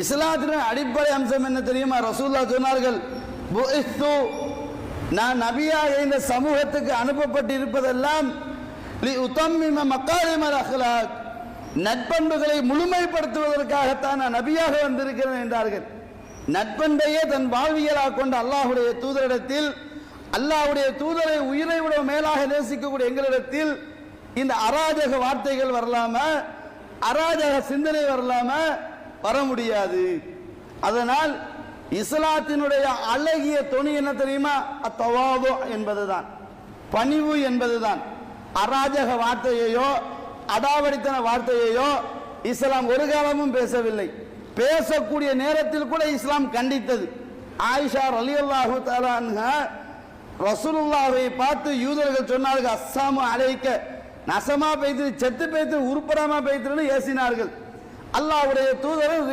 இஸ்லாத்தின் அடிப்படை அம்சம் என்ன தெரியுமா? ரசூலுல்லாஹ் சொன்னார்கள், புஇஸ்து, நான் நபியாக இந்த சமூகத்துக்கு அனுப்பப்பட்டு இருப்பதெல்லாம் லி உத்தம்மிம மகாரிமல் அக்லாக், நட்பண்புகளை முழுமைப்படுத்துவதற்காகத்தான் நான் நபியாக வந்திருக்கிறேன் என்றார்கள். நட்பண்பையே தன் வாழ்வியலாக கொண்ட அல்லாஹ்வுடைய தூதரிடத்தில், அல்லாஹ்வுடைய தூதரை உயிரை விட மேலாக நேசிக்கக்கூடிய எங்களிடத்தில் இந்த அராஜக வார்த்தைகள் வரலாம, அராஜக சிந்தனை வரலாம, வர முடியாது. அதனால் இஸ்லாத்தினுடைய அழகிய தொனி என்ன தெரியுமா? அத்தவாது என்பதுதான், பணிவு என்பதுதான். அராஜக வார்த்தையையோ அடாவடித்தன வார்த்தையையோ இஸ்லாம் ஒரு காலமும் பேசவில்லை. பேசக்கூடிய நேரத்தில் கூட இஸ்லாம் கண்டித்தது. ஆயிஷா ரலியல்லாஹு தஆலா அன்ஹா ரசூலுல்லாஹை பார்த்து யூதர்கள் சொன்னார்கள், அஸ்ஸாமு அலைக்க, நசமா பெய்து, செத்து பெய்து, உருப்படாம பெய்துன்னு ஏசினார்கள். அல்லாஹ்வுடைய தூதர்